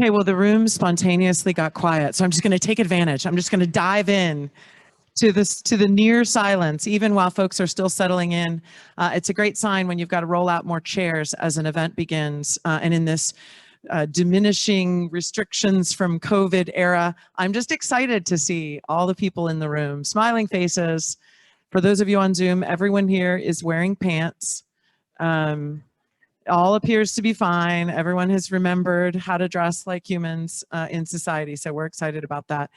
Okay, well, the room spontaneously got quiet, so I'm just going to take advantage. I'm just going to dive in to the near silence, even while folks are still settling in. It's a great sign when you've got to roll out more chairs as an event begins. And in this diminishing restrictions from COVID era, I'm just excited to see all the people in the room, smiling faces. For those of you on Zoom, everyone here is wearing pants. All appears to be fine. Everyone has remembered how to dress like humans in society, so we're excited about that.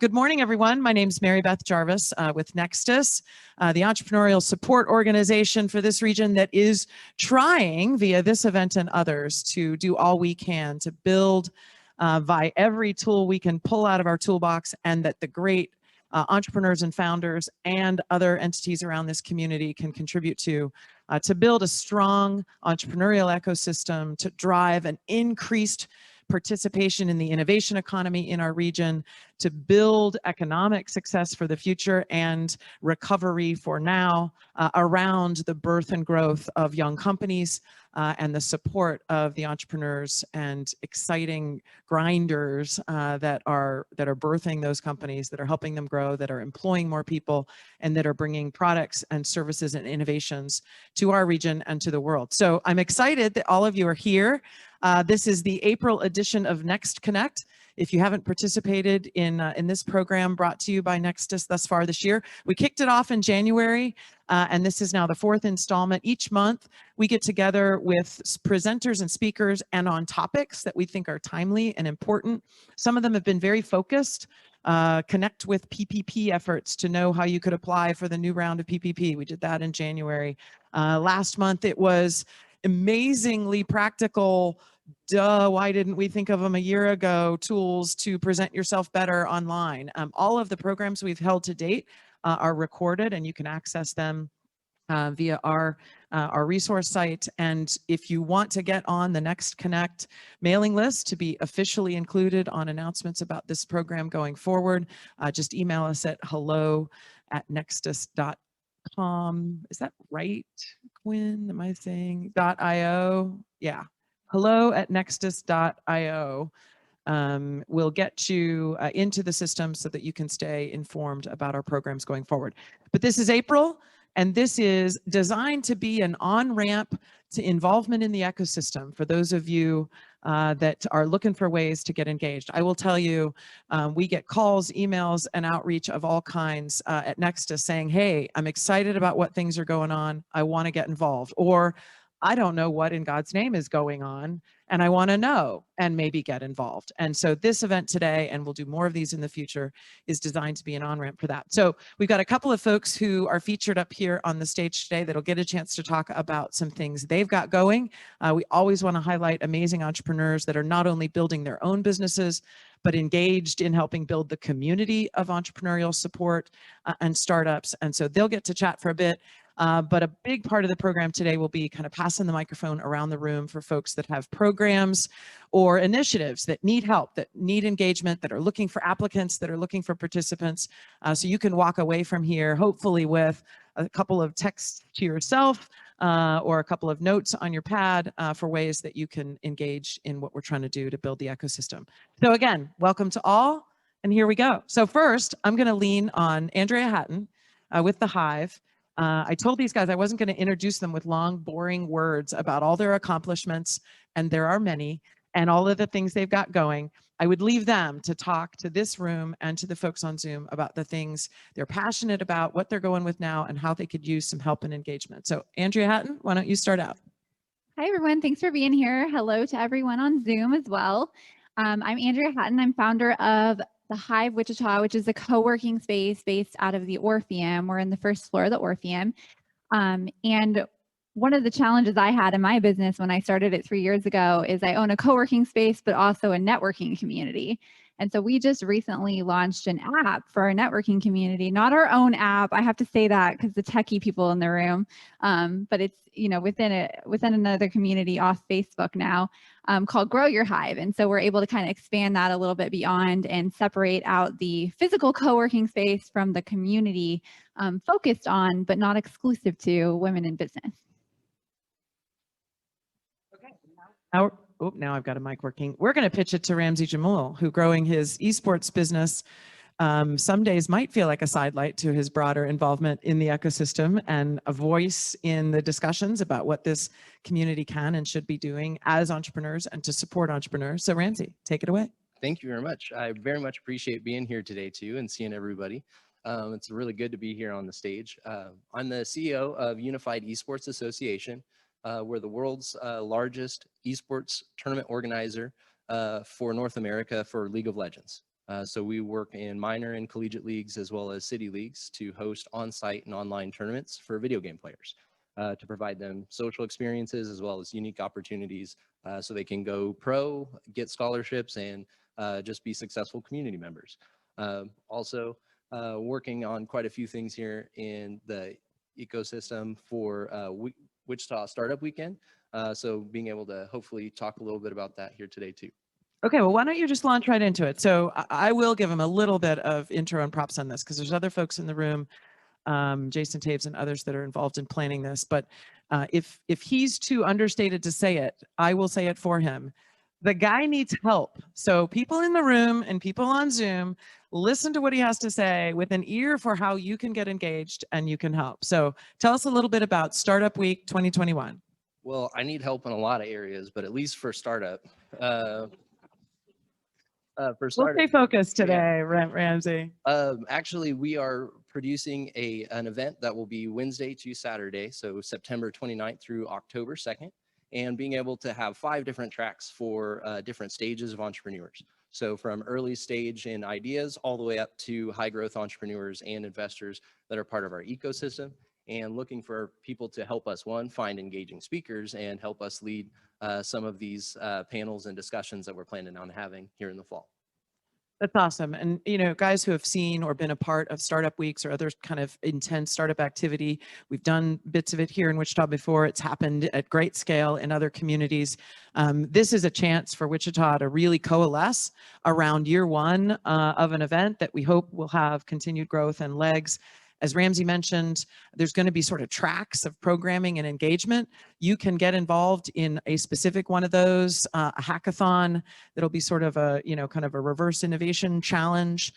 Good morning, everyone. My name is Mary Beth Jarvis with Nextus, the entrepreneurial support organization for this region that is trying, via this event and others, to do all we can to build by every tool we can pull out of our toolbox, and that the great entrepreneurs and founders and other entities around this community can contribute to build a strong entrepreneurial ecosystem, to drive an increased participation in the innovation economy in our region, to build economic success for the future and recovery for now around the birth and growth of young companies and the support of the entrepreneurs and exciting grinders that are birthing those companies, that are helping them grow, that are employing more people, and that are bringing products and services and innovations to our region and to the world. So I'm excited that all of you are here. This is the April edition of NXTCONNECT. If you haven't participated in this program brought to you by Nextus thus far this year, we kicked it off in January, and this is now the 4th installment. Each month, we get together with presenters and speakers and on topics that we think are timely and important. Some of them have been very focused. Connect with PPP efforts to know how you could apply for the new round of PPP. We did that in January. Last month, it was amazingly practical. Duh, why didn't we think of them a year ago? Tools to present yourself better online. All of the programs we've held to date are recorded, and you can access them via our resource site. And if you want to get on the NXTCONNECT mailing list to be officially included on announcements about this program going forward, just email us at hello@nextus.com. Is that right, Quinn? Am I saying .io? Yeah. hello@nextus.io will get you into the system so that you can stay informed about our programs going forward. But this is April, and this is designed to be an on-ramp to involvement in the ecosystem for those of you that are looking for ways to get engaged. I will tell you, we get calls, emails, and outreach of all kinds at Nextus saying, hey, I'm excited about what things are going on. I want to get involved. Or I don't know what in God's name is going on, and I want to know and maybe get involved. And so this event today, and we'll do more of these in the future, is designed to be an on-ramp for that. So we've got a couple of folks who are featured up here on the stage today that'll get a chance to talk about some things they've got going. We always want to highlight amazing entrepreneurs that are not only building their own businesses, but engaged in helping build the community of entrepreneurial support and startups. And so they'll get to chat for a bit. But a big part of the program today will be kind of passing the microphone around the room for folks that have programs or initiatives that need help, that need engagement, that are looking for applicants, that are looking for participants. So you can walk away from here, hopefully with a couple of texts to yourself or a couple of notes on your pad for ways that you can engage in what we're trying to do to build the ecosystem. So again, welcome to all, and here we go. So first, I'm going to lean on Andrea Hatton with The Hive. I told these guys I wasn't going to introduce them with long, boring words about all their accomplishments, and there are many, and all of the things they've got going. I would leave them to talk to this room and to the folks on Zoom about the things they're passionate about, what they're going with now, and how they could use some help and engagement. So Andrea Hatton, why don't you start out? Hi, everyone. Thanks for being here. Hello to everyone on Zoom as well. I'm Andrea Hatton. I'm founder of The Hive Wichita, which is a co-working space based out of the Orpheum. We're in the first floor of the Orpheum. And one of the challenges I had in my business when I started it 3 years ago is I own a co-working space, but also a networking community. And so we just recently launched an app for our networking community, not our own app. I have to say that because the techie people in the room, but it's, you know, within another community off Facebook now called Grow Your Hive. And so we're able to kind of expand that a little bit beyond and separate out the physical co-working space from the community focused on, but not exclusive to, women in business. Now I've got a mic working. We're going to pitch it to Ramsey Jamul, who growing his esports business some days might feel like a sidelight to his broader involvement in the ecosystem and a voice in the discussions about what this community can and should be doing as entrepreneurs and to support entrepreneurs. So Ramsey, take it away. Thank you very much. I very much appreciate being here today too and seeing everybody. It's really good to be here on the stage. I'm the CEO of Unified Esports Association. We're the world's largest esports tournament organizer for North America for League of Legends. So we work in minor and collegiate leagues as well as city leagues to host on-site and online tournaments for video game players to provide them social experiences as well as unique opportunities so they can go pro, get scholarships, and just be successful community members. Also working on quite a few things here in the ecosystem for Wichita Startup Weekend. So being able to hopefully talk a little bit about that here today too. Okay, well, why don't you just launch right into it? So I will give him a little bit of intro and props on this because there's other folks in the room, Jason Taves and others that are involved in planning this. But if he's too understated to say it, I will say it for him. The guy needs help. So people in the room and people on Zoom, listen to what he has to say with an ear for how you can get engaged and you can help. So tell us a little bit about Startup Week 2021. Well, I need help in a lot of areas, but at least for startup. We'll stay focused today, yeah. Ramsey. Actually, we are producing an event that will be Wednesday to Saturday, so September 29th through October 2nd, and being able to have 5 different tracks for different stages of entrepreneurs. So from early stage in ideas all the way up to high growth entrepreneurs and investors that are part of our ecosystem, and looking for people to help us, one, find engaging speakers and help us lead some of these panels and discussions that we're planning on having here in the fall. That's awesome. And, you know, guys who have seen or been a part of startup weeks or other kind of intense startup activity, we've done bits of it here in Wichita before. It's happened at great scale in other communities. This is a chance for Wichita to really coalesce around year one of an event that we hope will have continued growth and legs. As Ramsey mentioned, there's going to be sort of tracks of programming and engagement. You can get involved in a specific one of those, a hackathon that'll be sort of a, you know, kind of a reverse innovation challenge.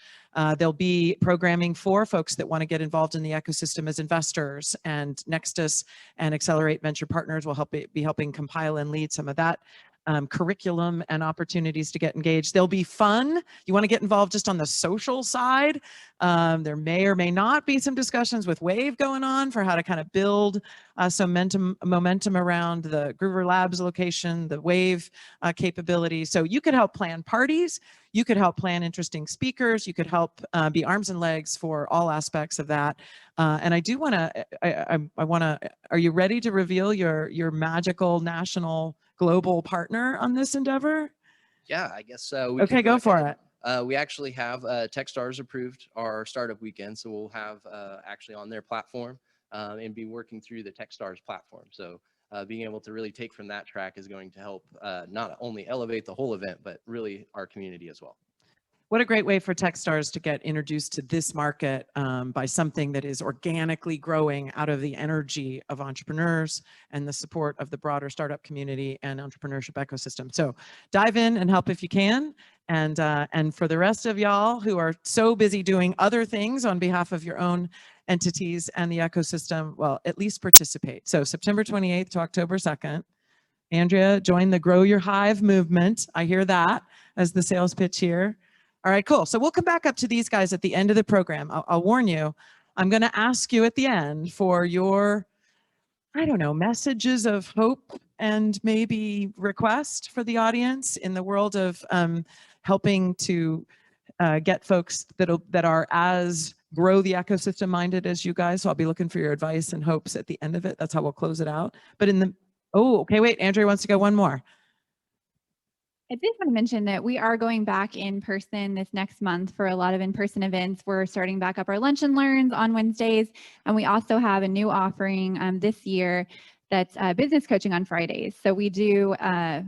There'll be programming for folks that want to get involved in the ecosystem as investors, and Nexus and Accelerate Venture Partners will be helping compile and lead some of that. Curriculum and opportunities to get engaged. They'll be fun. You want to get involved just on the social side. There may or may not be some discussions with Wave going on for how to kind of build some momentum around the Groover Labs location, the Wave capability. So you could help plan parties. You could help plan interesting speakers. You could help be arms and legs for all aspects of that. And I do want to, I want to, are you ready to reveal your magical national global partner on this endeavor? Yeah, I guess okay, go for it. We actually have Techstars approved our startup weekend, so we'll have actually on their platform and be working through the Techstars platform. So being able to really take from that track is going to help not only elevate the whole event, but really our community as well. What a great way for Techstars to get introduced to this market by something that is organically growing out of the energy of entrepreneurs and the support of the broader startup community and entrepreneurship ecosystem. So dive in and help if you can. And for the rest of y'all who are so busy doing other things on behalf of your own entities and the ecosystem, well, at least participate. So September 28th to October 2nd, Andrea, join the Grow Your Hive movement. I hear that as the sales pitch here. All right, cool. So we'll come back up to these guys at the end of the program. I'll warn you, I'm going to ask you at the end for your, I don't know, messages of hope and maybe request for the audience in the world of helping to get folks that are as grow the ecosystem minded as you guys. So I'll be looking for your advice and hopes at the end of it. That's how we'll close it out. But in the, oh, okay, wait, Andrea wants to go one more. I did want to mention that we are going back in person this next month for a lot of in-person events. We're starting back up our Lunch and Learns on Wednesdays, and we also have a new offering this year that's business coaching on Fridays. So we do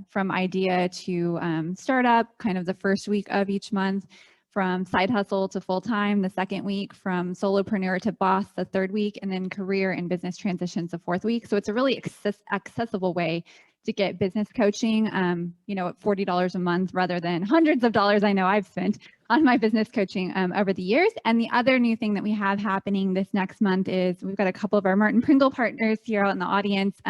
from idea to startup, kind of the first week of each month, from side hustle to full-time the second week, from solopreneur to boss the third week, and then career and business transitions the fourth week. So it's a really accessible way to get business coaching, you know, at $40 a month rather than hundreds of dollars I know I've spent on my business coaching over the years. And the other new thing that we have happening this next month is we've got a couple of our Martin Pringle partners here out in the audience.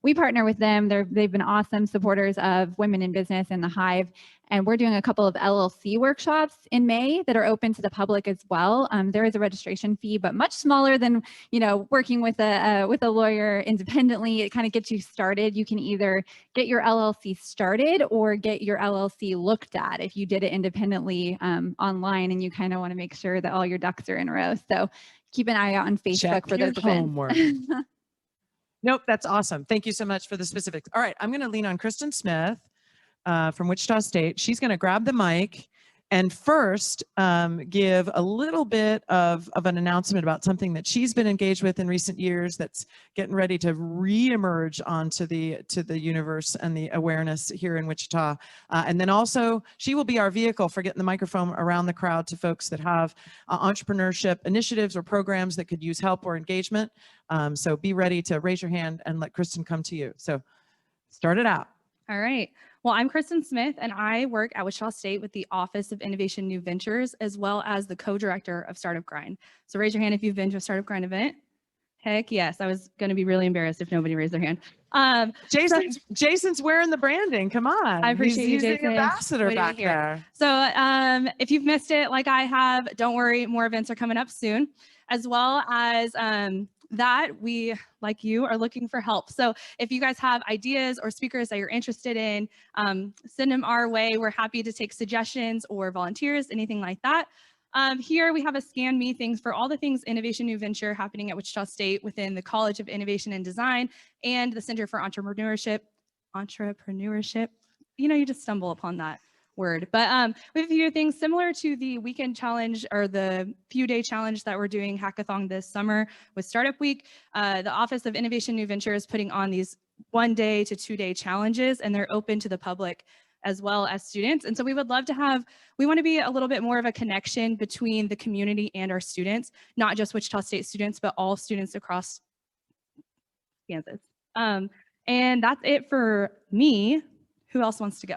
We partner with them. They've been awesome supporters of women in business and the Hive. And we're doing a couple of LLC workshops in May that are open to the public as well. There is a registration fee, but much smaller than, you know, working with a lawyer independently. It kind of gets you started. You can either get your LLC started or get your LLC looked at if you did it independently online, and you kind of want to make sure that all your ducks are in a row. So keep an eye out on Facebook Check for your those homework. events. Nope, that's awesome. Thank you so much for the specifics. All right, I'm going to lean on Kristen Smith from Wichita State. She's going to grab the mic and first give a little bit of an announcement about something that she's been engaged with in recent years that's getting ready to re-emerge onto the universe and the awareness here in Wichita. And then also she will be our vehicle for getting the microphone around the crowd to folks that have entrepreneurship initiatives or programs that could use help or engagement. So be ready to raise your hand and let Kristen come to you. So start it out. All right. Well, I'm Kristen Smith, and I work at Wichita State with the Office of Innovation New Ventures, as well as the co-director of Startup Grind. So raise your hand if you've been to a Startup Grind event. Heck yes. I was going to be really embarrassed if nobody raised their hand. Jason's wearing the branding. Come on. I appreciate He's you, the Jason. ambassador Way to be back here. there. So if you've missed it like I have, don't worry, more events are coming up soon, as well as that we, like you, are looking for help. So if you guys have ideas or speakers that you're interested in, send them our way. We're happy to take suggestions or volunteers, anything like that. Here we have a Scan Me things for all the things Innovation New Venture happening at Wichita State within the College of Innovation and Design and the Center for Entrepreneurship. You know, you just stumble upon that word. But we have a few things similar to the weekend challenge or the few day challenge that we're doing hackathon this summer with Startup Week. The Office of Innovation New Venture is putting on these 1 day to 2 day challenges, and they're open to the public as well as students. And so we would love to we want to be a little bit more of a connection between the community and our students, not just Wichita State students, but all students across Kansas. And that's it for me. Who else wants to go?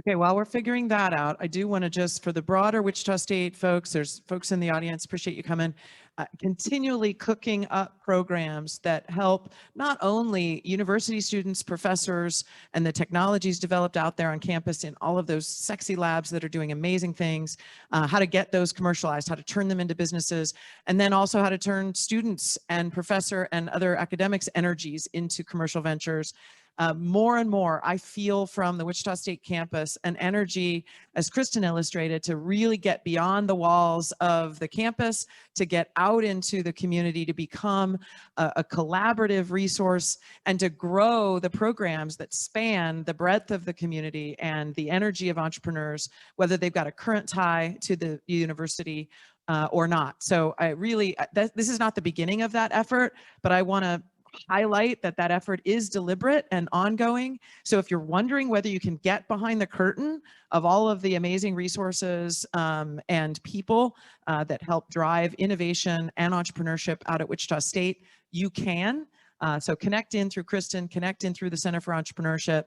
Okay, while we're figuring that out, I do want to just, for the broader Wichita State folks, there's folks in the audience, appreciate you coming, continually cooking up programs that help not only university students, professors, and the technologies developed out there on campus in all of those sexy labs that are doing amazing things, how to get those commercialized, how to turn them into businesses, and then also how to turn students and professor and other academics' energies into commercial ventures. More and more, I feel from the Wichita State campus an energy, as Kristen illustrated, to really get beyond the walls of the campus, to get out into the community, to become a collaborative resource, and to grow the programs that span the breadth of the community and the energy of entrepreneurs, whether they've got a current tie to the university or not. So I really, this is not the beginning of that effort, but I want to highlight that effort is deliberate and ongoing. So if you're wondering whether you can get behind the curtain of all of the amazing resources and people that help drive innovation and entrepreneurship out at Wichita State, you can. So connect in through Kristen, connect in through the Center for Entrepreneurship,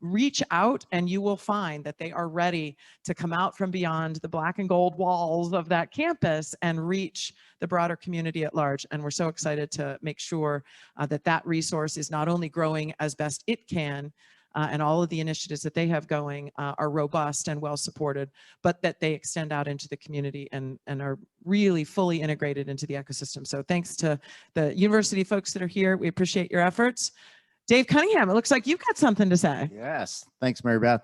reach out, and you will find that they are ready to come out from beyond the black and gold walls of that campus and reach the broader community at large. And we're so excited to make sure that resource is not only growing as best it can, and all of the initiatives that they have going are robust and well supported, but that they extend out into the community and are really fully integrated into the ecosystem. So thanks to the university folks that are here. We appreciate your efforts. Dave Cunningham, it looks like you've got something to say. Yes, thanks, Mary Beth.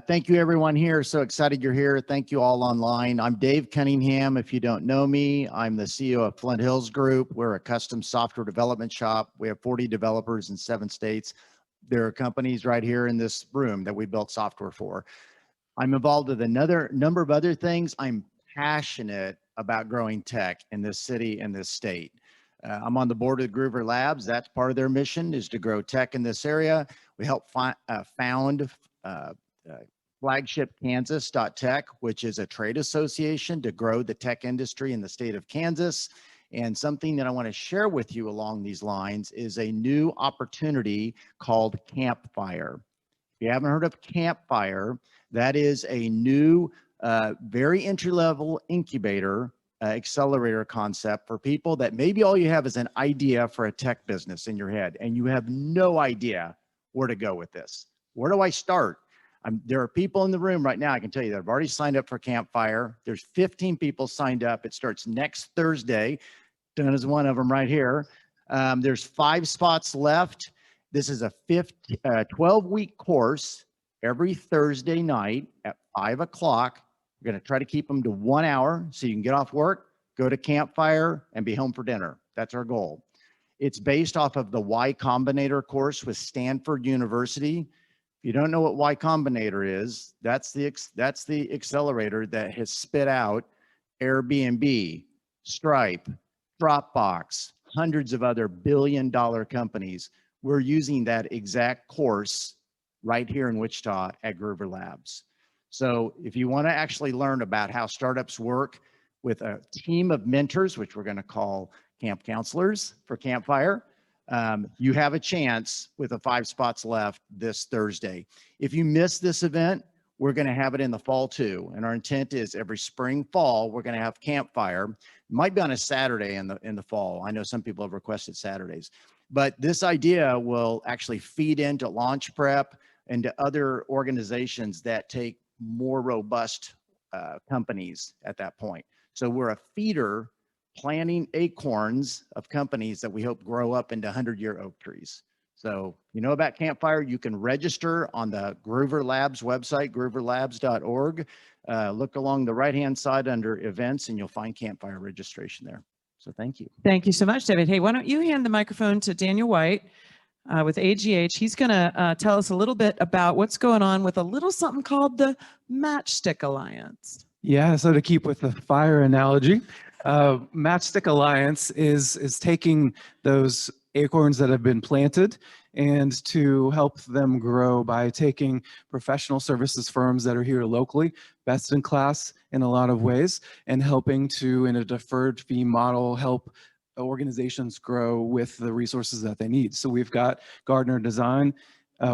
Thank you, everyone here. So excited you're here. Thank you all online. I'm Dave Cunningham. If you don't know me, I'm the CEO of Flint Hills Group. We're a custom software development shop. We have 40 developers in 7 states. There are companies right here in this room that we built software for. I'm involved with another number of other things. I'm passionate about growing tech in this city and this state. I'm on the board of Groover Labs. That's part of their mission, is to grow tech in this area. We help found flagshipkansas.tech, which is a trade association to grow the tech industry in the state of Kansas. And something that I want to share with you along these lines is a new opportunity called Campfire. If you haven't heard of Campfire, that is a new, very entry-level incubator, accelerator concept for people that maybe all you have is an idea for a tech business in your head and you have no idea where to go with this. Where do I start? There are people in the room right now, I can tell you, that have already signed up for Campfire. There's 15 people signed up. It starts next Thursday. Done is one of them right here. There's 5 spots left. This is a 12-week course every Thursday night at 5 o'clock. We're going to try to keep them to 1 hour so you can get off work, go to Campfire, and be home for dinner. That's our goal. It's based off of the Y Combinator course with Stanford University. If you don't know what Y Combinator is, that's the accelerator that has spit out Airbnb, Stripe, Dropbox, hundreds of other billion-dollar companies. We're using that exact course right here in Wichita at Groover Labs. So if you want to actually learn about how startups work with a team of mentors, which we're going to call camp counselors for Campfire, you have a chance with the 5 spots left this Thursday. If you miss this event, we're going to have it in the fall too. And our intent is every spring, fall, we're going to have Campfire. It might be on a Saturday in the fall. I know some people have requested Saturdays, but this idea will actually feed into Launch Prep and to other organizations that take more robust companies at that point. So we're a feeder planting acorns of companies that we hope grow up into 100-year oak trees. So you know about Campfire, you can register on the Groover Labs website, grooverlabs.org. Look along the right-hand side under events and you'll find Campfire registration there. So thank you. Thank you so much, David. Hey, why don't you hand the microphone to Daniel White with AGH. He's going to tell us a little bit about what's going on with a little something called the Matchstick Alliance. Yeah, so to keep with the fire analogy, Matchstick Alliance is taking those acorns that have been planted and to help them grow by taking professional services firms that are here locally, best in class in a lot of ways, and helping to, in a deferred fee model, help organizations grow with the resources that they need. So we've got Gardner Design,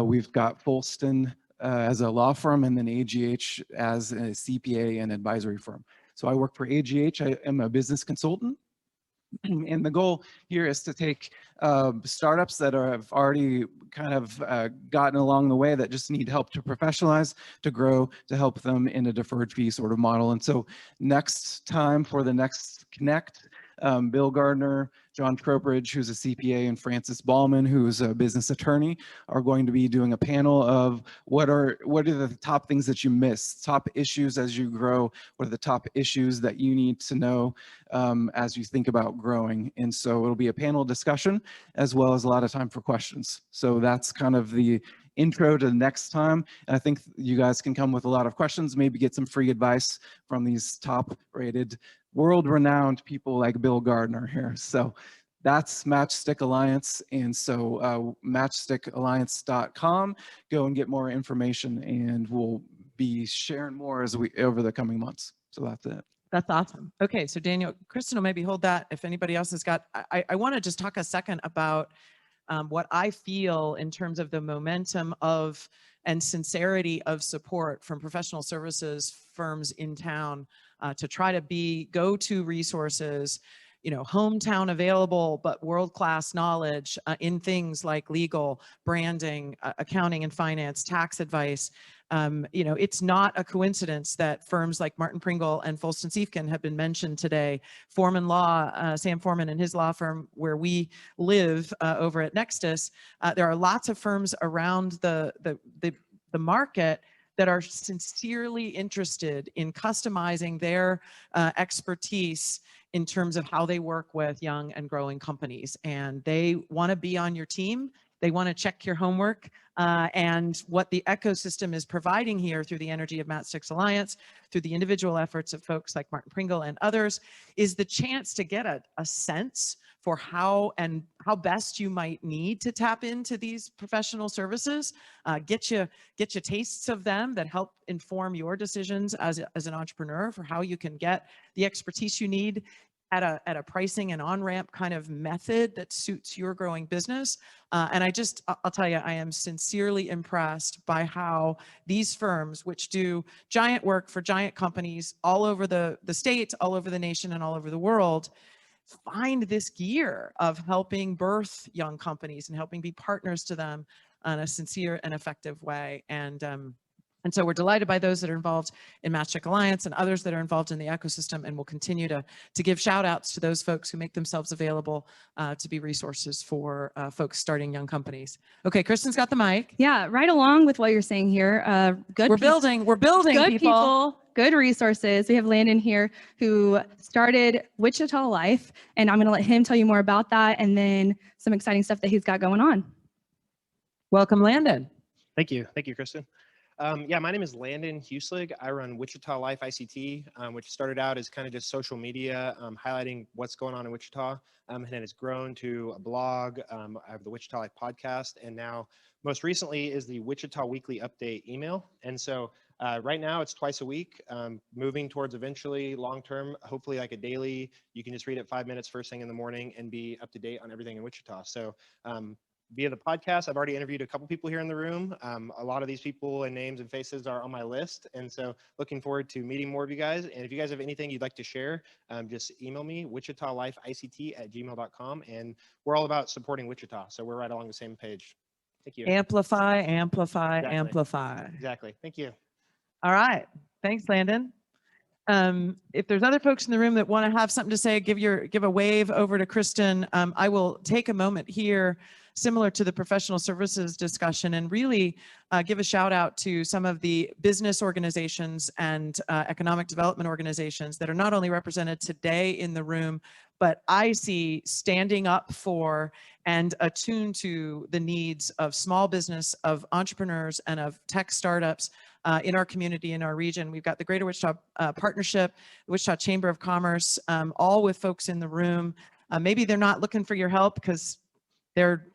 we've got Folston as a law firm, and then AGH as a CPA and advisory firm. So I work for AGH. I am a business consultant. And the goal here is to take startups that have already kind of gotten along the way that just need help to professionalize, to grow, to help them in a deferred fee sort of model. And so next time for the next Connect, Bill Gardner, John Trowbridge, who's a CPA, and Francis Ballman, who's a business attorney, are going to be doing a panel of what are the top things that you miss, top issues as you grow, what are the top issues that you need to know as you think about growing. And so it'll be a panel discussion as well as a lot of time for questions. So that's kind of the intro to the next time. And I think you guys can come with a lot of questions, maybe get some free advice from these top-rated, world-renowned people like Bill Gardner here. So that's Matchstick Alliance. And so matchstickalliance.com, go and get more information, and we'll be sharing more as over the coming months. So that's it. That's awesome. Okay, so Daniel, Kristen will maybe hold that if anybody else has got, I want to just talk a second about what I feel in terms of the momentum of and sincerity of support from professional services firms in town to try to be go-to resources, you know, hometown available, but world-class knowledge in things like legal, branding, accounting and finance, tax advice. You know, it's not a coincidence that firms like Martin Pringle and Folston Siefken have been mentioned today. Foreman Law, Sam Foreman and his law firm where we live over at Nexus. There are lots of firms around the market that are sincerely interested in customizing their expertise in terms of how they work with young and growing companies. And they want to be on your team. They want to check your homework. And what the ecosystem is providing here through the energy of Matchstick Alliance, through the individual efforts of folks like Martin Pringle and others, is the chance to get a sense for how best you might need to tap into these professional services, get you tastes of them that help inform your decisions as an entrepreneur for how you can get the expertise you need at a pricing and on-ramp kind of method that suits your growing business. And I'll tell you, I am sincerely impressed by how these firms, which do giant work for giant companies all over the state, all over the nation, and all over the world, find this gear of helping birth young companies and helping be partners to them in a sincere and effective way. And so we're delighted by those that are involved in Matchstick Alliance and others that are involved in the ecosystem, and we'll continue to give shout outs to those folks who make themselves available to be resources for folks starting young companies. Okay, Kristen's got the mic. Yeah, right along with what you're saying here. We're building good people. Good resources. We have Landon here who started Wichita Life, and I'm going to let him tell you more about that and then some exciting stuff that he's got going on. Welcome, Landon. Thank you, Kristen. Yeah, my name is Landon Huslig. I run Wichita Life ICT, which started out as kind of just social media, highlighting what's going on in Wichita, and then it's grown to a blog. I have the Wichita Life podcast, and now most recently is the Wichita Weekly Update email. And so right now it's twice a week, moving towards eventually long-term, hopefully like a daily, you can just read it 5 minutes first thing in the morning and be up to date on everything in Wichita. So via the podcast, I've already interviewed a couple people here in the room. A lot of these people and names and faces are on my list. And so looking forward to meeting more of you guys. And if you guys have anything you'd like to share, just email me, wichitalifeict@gmail.com. And we're all about supporting Wichita. So we're right along the same page. Thank you. Amplify. Exactly. Thank you. All right. Thanks, Landon. If there's other folks in the room that want to have something to say, give a wave over to Kristen. I will take a moment here, similar to the professional services discussion, and really give a shout out to some of the business organizations and economic development organizations that are not only represented today in the room, but I see standing up for and attuned to the needs of small business, of entrepreneurs, and of tech startups in our community, in our region. We've got the Greater Wichita Partnership, the Wichita Chamber of Commerce, all with folks in the room. Maybe they're not looking for your help because they're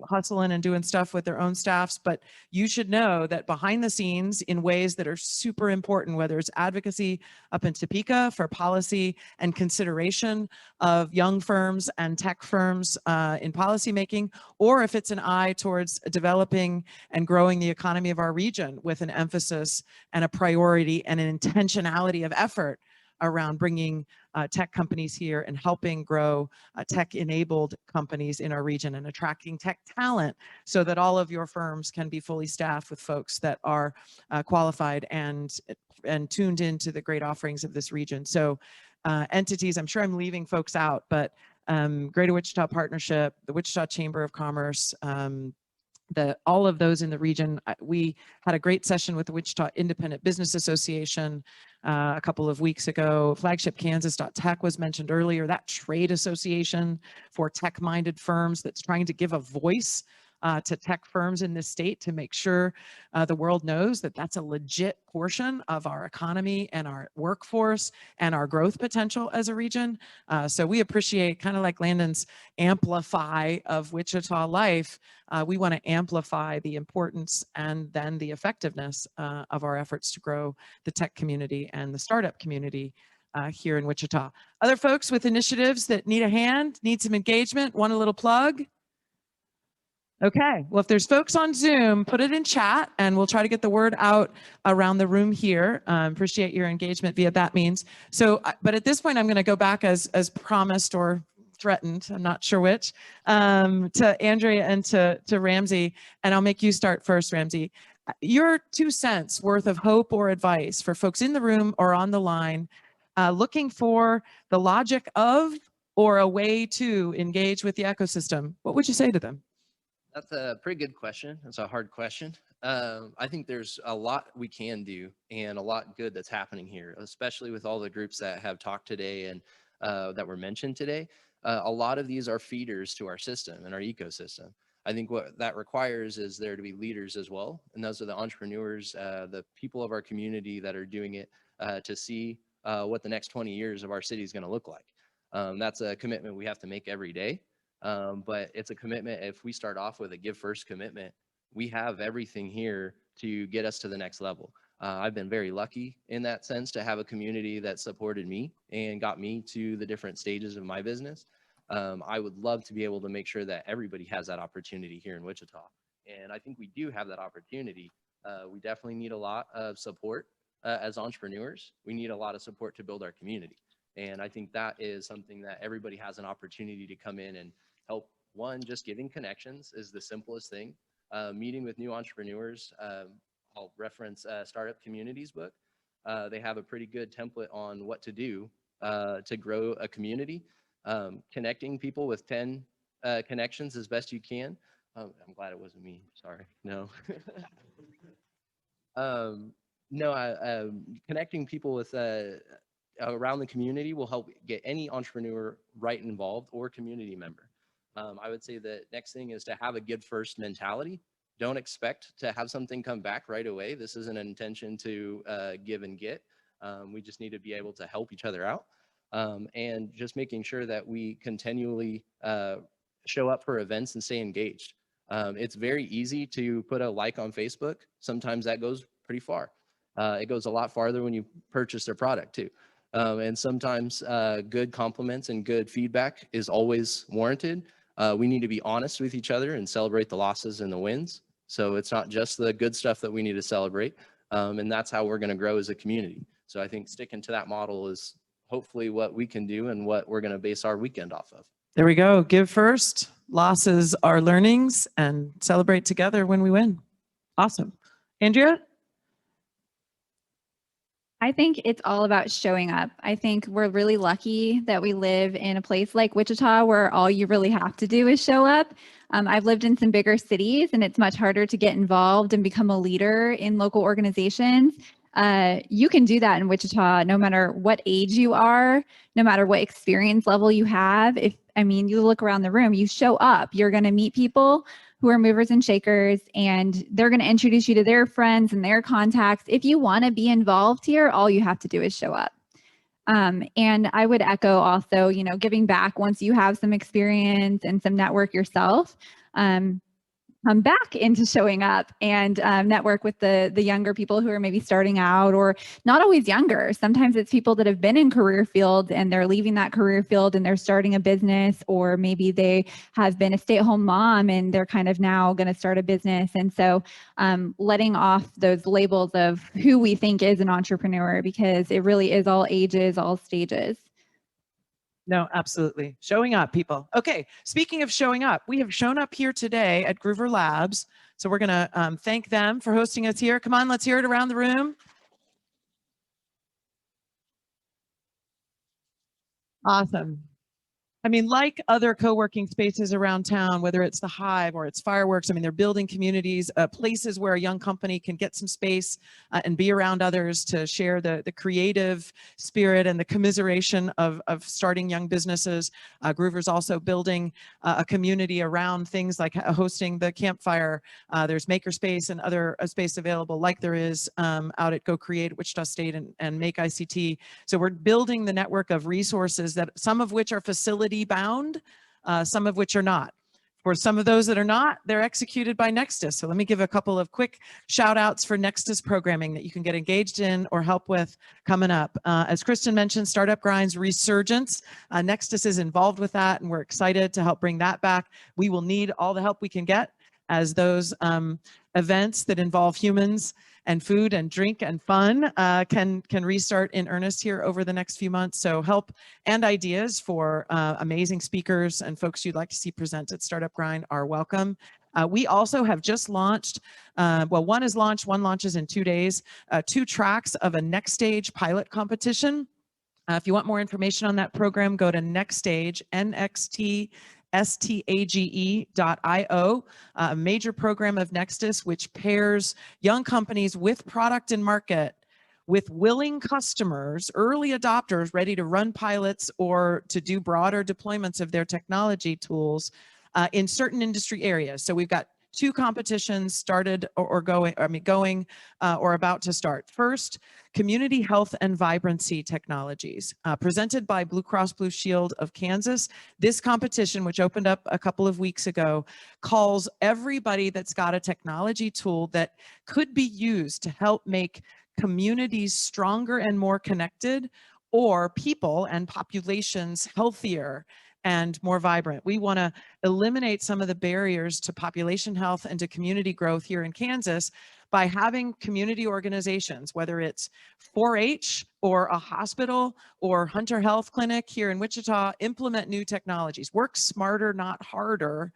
hustling and doing stuff with their own staffs, but you should know that behind the scenes, in ways that are super important, whether it's advocacy up in Topeka for policy and consideration of young firms and tech firms in policymaking, or if it's an eye towards developing and growing the economy of our region with an emphasis and a priority and an intentionality of effort around bringing tech companies here and helping grow tech-enabled companies in our region and attracting tech talent so that all of your firms can be fully staffed with folks that are qualified and tuned into the great offerings of this region. So entities, I'm sure I'm leaving folks out, but Greater Wichita Partnership, the Wichita Chamber of Commerce, all of those in the region. We had a great session with the Wichita Independent Business Association a couple of weeks ago. Flagship Kansas.tech was mentioned earlier, that trade association for tech-minded firms that's trying to give a voice to tech firms in this state to make sure the world knows that that's a legit portion of our economy and our workforce and our growth potential as a region. So we appreciate, kind of like Landon's amplify of Wichita Life, we want to amplify the importance and then the effectiveness of our efforts to grow the tech community and the startup community here in Wichita. Other folks with initiatives that need a hand, need some engagement, want a little plug? Okay, well, if there's folks on Zoom, put it in chat and we'll try to get the word out around the room here. Appreciate your engagement via that means. So, but at this point, I'm going to go back as promised or threatened, I'm not sure which, to Andrea and to Ramsey, and I'll make you start first, Ramsey. Your 2 cents worth of hope or advice for folks in the room or on the line looking for the logic of or a way to engage with the ecosystem, what would you say to them? That's a pretty good question. It's a hard question. I think there's a lot we can do and a lot good that's happening here, especially with all the groups that have talked today and that were mentioned today. A lot of these are feeders to our system and our ecosystem. I think what that requires is there to be leaders as well. And those are the entrepreneurs, the people of our community that are doing it to see what the next 20 years of our city is going to look like. That's a commitment we have to make every day. But it's a commitment. If we start off with a give first commitment, we have everything here to get us to the next level. I've been very lucky in that sense to have a community that supported me and got me to the different stages of my business. I would love to be able to make sure that everybody has that opportunity here in Wichita. And I think we do have that opportunity. We definitely need a lot of support as entrepreneurs. We need a lot of support to build our community. And I think that is something that everybody has an opportunity to come in and help. One, just giving connections is the simplest thing. Meeting with new entrepreneurs. I'll reference Startup Community's book. They have a pretty good template on what to do to grow a community. Connecting people with 10 connections as best you can. I'm glad it wasn't me. Sorry. No. Connecting people with around the community will help get any entrepreneur right involved or community member. I would say the next thing is to have a good first mentality. Don't expect to have something come back right away. This isn't an intention to give and get. We just need to be able to help each other out. And just making sure that we continually show up for events and stay engaged. It's very easy to put a like on Facebook. Sometimes that goes pretty far. It goes a lot farther when you purchase their product too. And sometimes good compliments and good feedback is always warranted. We need to be honest with each other and celebrate the losses and the wins. So it's not just the good stuff that we need to celebrate. And that's how we're going to grow as a community. So I think sticking to that model is hopefully what we can do and what we're going to base our weekend off of. There we go. Give first, losses are learnings, and celebrate together when we win. Awesome. Andrea? I think it's all about showing up. I think we're really lucky that we live in a place like Wichita where all you really have to do is show up. I've lived in some bigger cities and it's much harder to get involved and become a leader in local organizations. You can do that in Wichita no matter what age you are, no matter what experience level you have. You look around the room, you show up, you're going to meet people who are movers and shakers, and they're going to introduce you to their friends and their contacts. If you want to be involved here, all you have to do is show up. And I would echo also, giving back once you have some experience and some network yourself. Come back into showing up and network with the younger people who are maybe starting out, or not always younger. Sometimes it's people that have been in career fields and they're leaving that career field and they're starting a business, or maybe they have been a stay-at-home mom and they're kind of now going to start a business. And so letting off those labels of who we think is an entrepreneur, because it really is all ages, all stages. No, absolutely. Showing up, people. Okay, speaking of showing up, we have shown up here today at Groover Labs. So we're going to thank them for hosting us here. Come on, let's hear it around the room. Awesome. Like other co-working spaces around town, whether it's the Hive or it's Fireworks, they're building communities, places where a young company can get some space and be around others to share the creative spirit and the commiseration of starting young businesses. Groover's also building a community around things like hosting the campfire. There's Makerspace and other space available like there is out at Go Create, Wichita State, and Make ICT. So we're building the network of resources, that some of which are facility bound, some of which are not. For some of those that are not, they're executed by Nextus. So let me give a couple of quick shout outs for Nextus programming that you can get engaged in or help with coming up. As Kristen mentioned, Startup Grind's resurgence. Nextus is involved with that, and we're excited to help bring that back. We will need all the help we can get as those events that involve humans and food and drink and fun can restart in earnest here over the next few months. So help and ideas for amazing speakers and folks you'd like to see present at Startup Grind are welcome. We also have just launched, one is launched, one launches in 2 days, 2 tracks of a Next Stage pilot competition. If you want more information on that program, go to Next Stage, NXTStage.io, a major program of Nextus, which pairs young companies with product and market with willing customers, early adopters ready to run pilots or to do broader deployments of their technology tools in certain industry areas. So we've got 2 competitions started or going or about to start. First, Community Health and Vibrancy Technologies, presented by Blue Cross Blue Shield of Kansas. This competition, which opened up a couple of weeks ago, calls everybody that's got a technology tool that could be used to help make communities stronger and more connected, or people and populations healthier and more vibrant. We want to eliminate some of the barriers to population health and to community growth here in Kansas by having community organizations, whether it's 4-H or a hospital or Hunter Health Clinic here in Wichita, implement new technologies. Work smarter, not harder,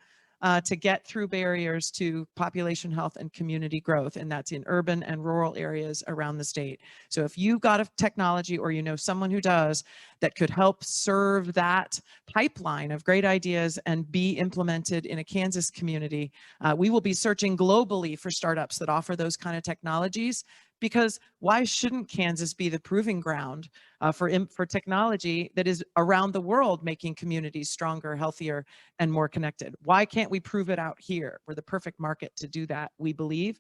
to get through barriers to population health and community growth, and that's in urban and rural areas around the state. So if you've got a technology or you know someone who does that could help serve that pipeline of great ideas and be implemented in a Kansas community, we will be searching globally for startups that offer those kind of technologies, because why shouldn't Kansas be the proving ground for technology that is around the world making communities stronger, healthier, and more connected? Why can't we prove it out here? We're the perfect market to do that, we believe.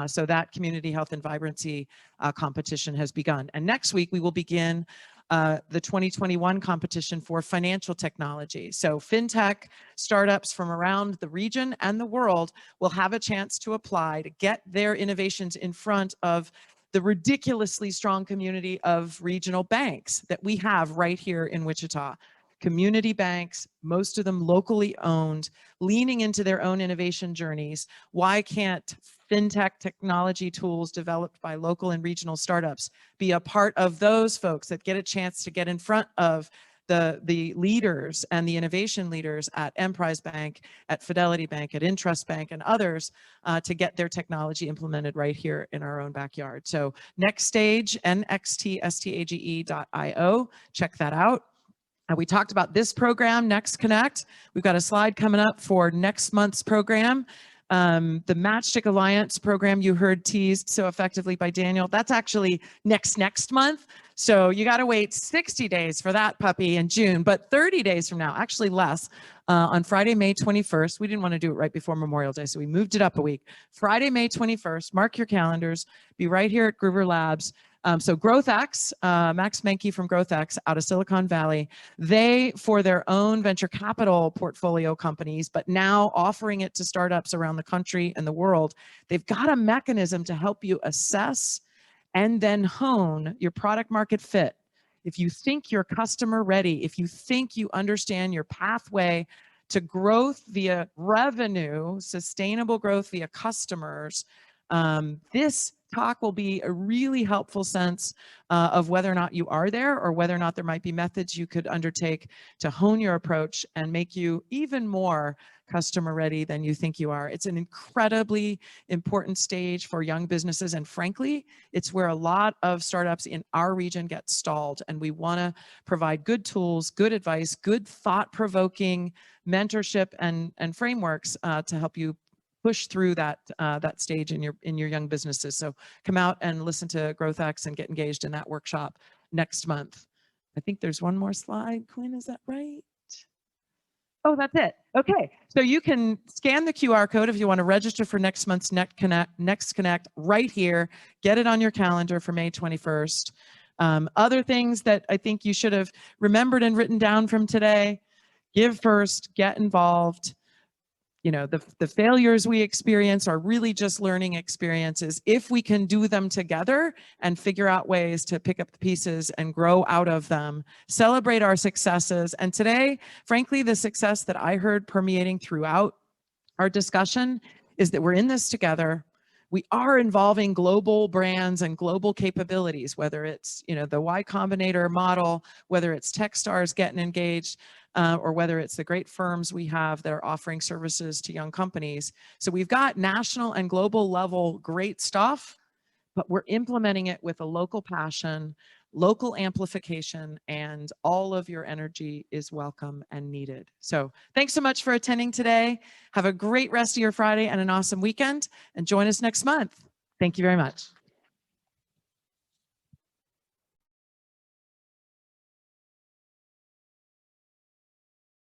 So that community health and vibrancy competition has begun. And next week, we will begin the 2021 competition for financial technology. So fintech startups from around the region and the world will have a chance to apply to get their innovations in front of the ridiculously strong community of regional banks that we have right here in Wichita. Community banks, most of them locally owned, leaning into their own innovation journeys. Why can't fintech technology tools developed by local and regional startups be a part of those folks that get a chance to get in front of the leaders and the innovation leaders at Emprise Bank, at Fidelity Bank, at Intrust Bank, and others to get their technology implemented right here in our own backyard? So next stage, NXTSTAGE.io. Check that out. We talked about this program, NXTCONNECT. We've got a slide coming up for next month's program. The Matchstick Alliance program you heard teased so effectively by Daniel, that's actually next month. So you got to wait 60 days for that puppy in June, but 30 days from now, actually less, on Friday, May 21st. We didn't want to do it right before Memorial Day, so we moved it up a week. Friday, May 21st, mark your calendars, be right here at Groover Labs. So GrowthX, Max Menke from GrowthX out of Silicon Valley, they, for their own venture capital portfolio companies, but now offering it to startups around the country and the world, they've got a mechanism to help you assess and then hone your product market fit. If you think you're customer ready, if you think you understand your pathway to growth via revenue, sustainable growth via customers, this talk will be a really helpful sense of whether or not you are there, or whether or not there might be methods you could undertake to hone your approach and make you even more customer ready than you think you are. It's an incredibly important stage for young businesses, and frankly, it's where a lot of startups in our region get stalled, and we want to provide good tools, good advice, good thought-provoking mentorship and frameworks to help you push through that stage in your young businesses. So come out and listen to GrowthX and get engaged in that workshop next month. I think there's one more slide. Quinn, is that right? Oh, that's it. Okay, so you can scan the QR code if you want to register for next month's NXTCONNECT right here. Get it on your calendar for May 21st. Other things that I think you should have remembered and written down from today: give first, get involved. You know, the failures we experience are really just learning experiences. If we can do them together and figure out ways to pick up the pieces and grow out of them, celebrate our successes. And today, frankly, the success that I heard permeating throughout our discussion is that we're in this together. We are involving global brands and global capabilities, whether it's, you know, the Y Combinator model, whether it's Techstars getting engaged, or whether it's the great firms we have that are offering services to young companies. So we've got national and global level great stuff, but we're implementing it with a local passion, local amplification, and all of your energy is welcome and needed. So thanks so much for attending today. Have a great rest of your Friday and an awesome weekend, and join us next month. Thank you very much.